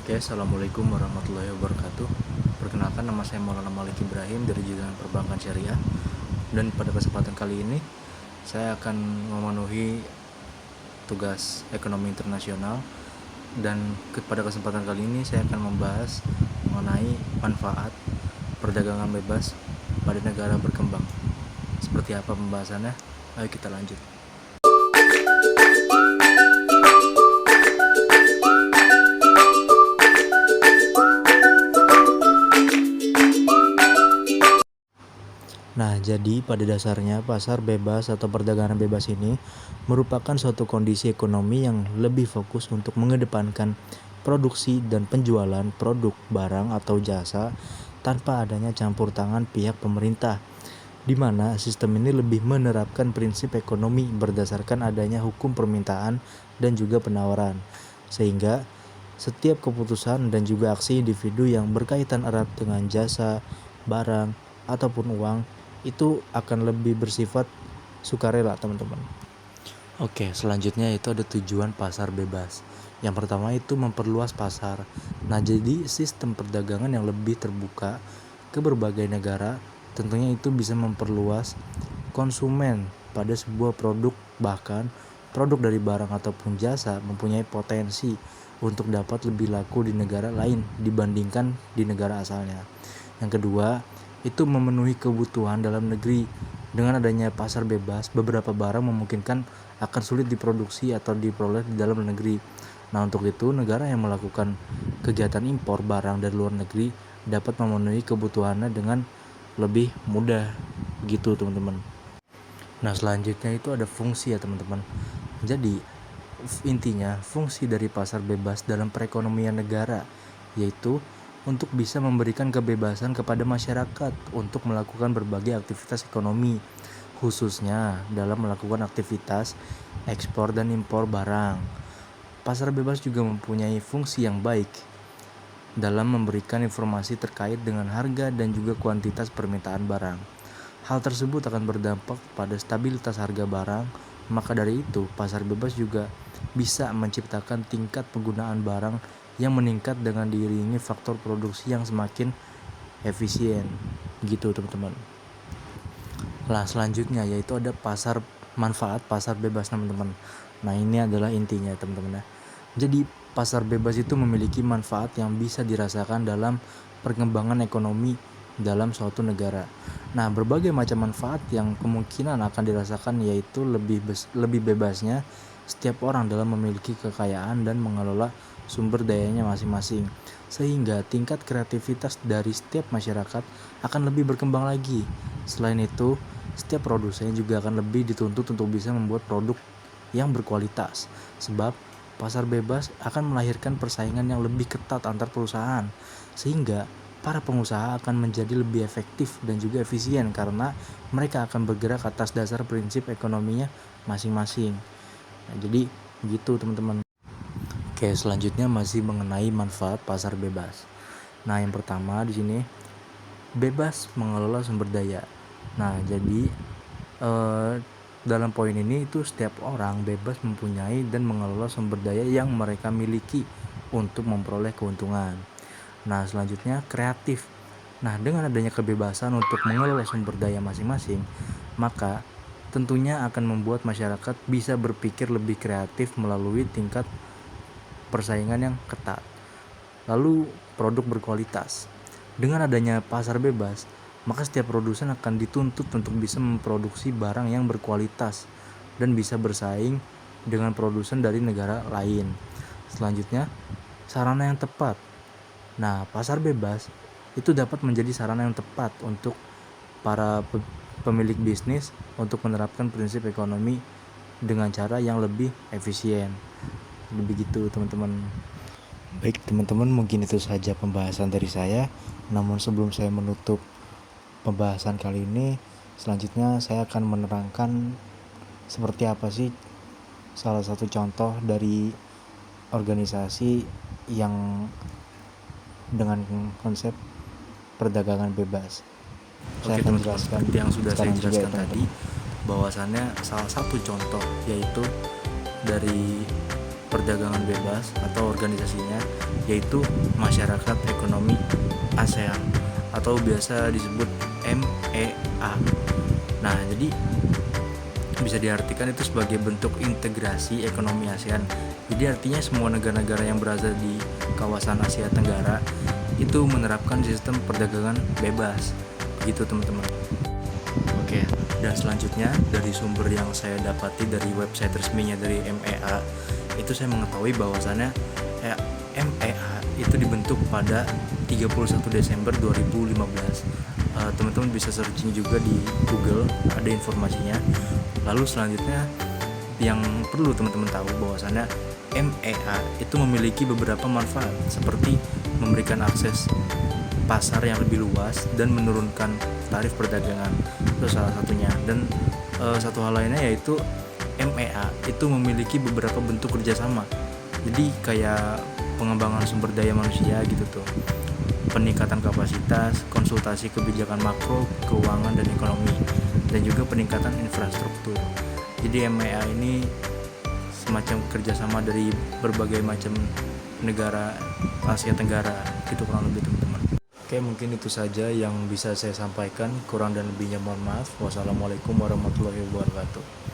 Oke, Assalamualaikum warahmatullahi wabarakatuh. Perkenalkan, nama saya Maulana Malik Ibrahim dari Jurusan Perbankan Syariah. Dan pada kesempatan kali ini saya akan memenuhi tugas ekonomi internasional. Dan pada kesempatan kali ini saya akan membahas mengenai manfaat perdagangan bebas pada negara berkembang. Seperti apa pembahasannya? Ayo kita lanjut. Nah, jadi pada dasarnya pasar bebas atau perdagangan bebas ini merupakan suatu kondisi ekonomi yang lebih fokus untuk mengedepankan produksi dan penjualan produk, barang atau jasa tanpa adanya campur tangan pihak pemerintah, di mana sistem ini lebih menerapkan prinsip ekonomi berdasarkan adanya hukum permintaan dan juga penawaran, sehingga setiap keputusan dan juga aksi individu yang berkaitan erat dengan jasa, barang, ataupun uang itu akan lebih bersifat sukarela, teman-teman. Oke, selanjutnya itu ada tujuan pasar bebas. Yang pertama itu memperluas pasar. Nah, jadi sistem perdagangan yang lebih terbuka ke berbagai negara tentunya itu bisa memperluas konsumen pada sebuah produk, bahkan produk dari barang ataupun jasa mempunyai potensi untuk dapat lebih laku di negara lain dibandingkan di negara asalnya. Yang kedua, itu memenuhi kebutuhan dalam negeri. Dengan adanya pasar bebas, beberapa barang memungkinkan akan sulit diproduksi atau diperoleh di dalam negeri. Nah, untuk itu negara yang melakukan kegiatan impor barang dari luar negeri dapat memenuhi kebutuhannya dengan lebih mudah gitu, teman-teman. Nah, selanjutnya itu ada fungsi ya, teman-teman. Jadi intinya fungsi dari pasar bebas dalam perekonomian negara yaitu untuk bisa memberikan kebebasan kepada masyarakat untuk melakukan berbagai aktivitas ekonomi, khususnya dalam melakukan aktivitas ekspor dan impor barang. Pasar bebas juga mempunyai fungsi yang baik dalam memberikan informasi terkait dengan harga dan juga kuantitas permintaan barang. Hal tersebut akan berdampak pada stabilitas harga barang, maka dari itu pasar bebas juga bisa menciptakan tingkat penggunaan barang yang meningkat dengan diiringi faktor produksi yang semakin efisien gitu, teman-teman. Nah, selanjutnya yaitu ada manfaat pasar bebas, teman-teman. Nah, ini adalah intinya, teman-teman ya. Jadi pasar bebas itu memiliki manfaat yang bisa dirasakan dalam perkembangan ekonomi dalam suatu negara. Nah, berbagai macam manfaat yang kemungkinan akan dirasakan yaitu lebih bebasnya setiap orang dalam memiliki kekayaan dan mengelola sumber dayanya masing-masing, sehingga tingkat kreativitas dari setiap masyarakat akan lebih berkembang lagi. Selain itu, setiap produsen juga akan lebih dituntut untuk bisa membuat produk yang berkualitas, sebab pasar bebas akan melahirkan persaingan yang lebih ketat antar perusahaan, sehingga para pengusaha akan menjadi lebih efektif dan juga efisien karena mereka akan bergerak atas dasar prinsip ekonominya masing-masing. Nah, jadi begitu, teman-teman. Oke, selanjutnya masih mengenai manfaat pasar bebas. Nah, yang pertama di sini bebas mengelola sumber daya. Nah, jadi dalam poin ini itu setiap orang bebas mempunyai dan mengelola sumber daya yang mereka miliki untuk memperoleh keuntungan. Nah, selanjutnya kreatif. Nah, dengan adanya kebebasan untuk mengelola sumber daya masing-masing, maka tentunya akan membuat masyarakat bisa berpikir lebih kreatif melalui tingkat persaingan yang ketat. Lalu produk berkualitas. Dengan adanya pasar bebas, maka setiap produsen akan dituntut untuk bisa memproduksi barang yang berkualitas dan bisa bersaing dengan produsen dari negara lain. Selanjutnya, sarana yang tepat. Nah, pasar bebas itu dapat menjadi sarana yang tepat untuk para pemilik bisnis untuk menerapkan prinsip ekonomi dengan cara yang lebih efisien. Begitu, teman-teman. Baik, teman-teman, mungkin itu saja pembahasan dari saya. Namun sebelum saya menutup pembahasan kali ini, selanjutnya saya akan menerangkan seperti apa sih salah satu contoh dari organisasi yang dengan konsep perdagangan bebas. Saya akan jelaskan seperti yang sudah saya jelaskan tadi, bahwasannya salah satu contoh yaitu dari perdagangan bebas atau organisasinya, yaitu Masyarakat Ekonomi ASEAN atau biasa disebut MEA. Nah, jadi bisa diartikan itu sebagai bentuk integrasi ekonomi ASEAN. Jadi artinya semua negara-negara yang berada di kawasan Asia Tenggara itu menerapkan sistem perdagangan bebas. Begitu teman-teman. Oke, dan selanjutnya dari sumber yang saya dapati dari website resminya dari MEA, itu saya mengetahui bahwasannya MEA itu dibentuk pada 31 Desember 2015. Teman-teman bisa searching juga di Google, ada informasinya. Lalu selanjutnya yang perlu teman-teman tahu bahwasannya MEA itu memiliki beberapa manfaat seperti memberikan akses pasar yang lebih luas dan menurunkan tarif perdagangan, itu salah satunya. Dan satu hal lainnya yaitu MEA itu memiliki beberapa bentuk kerjasama. Jadi kayak pengembangan sumber daya manusia gitu tuh, peningkatan kapasitas, konsultasi kebijakan makro, keuangan dan ekonomi, dan juga peningkatan infrastruktur. Jadi MEA ini semacam kerjasama dari berbagai macam negara Asia Tenggara, gitu kurang lebih teman-teman. Oke, mungkin itu saja yang bisa saya sampaikan. Kurang dan lebihnya mohon maaf. Wassalamualaikum warahmatullahi wabarakatuh.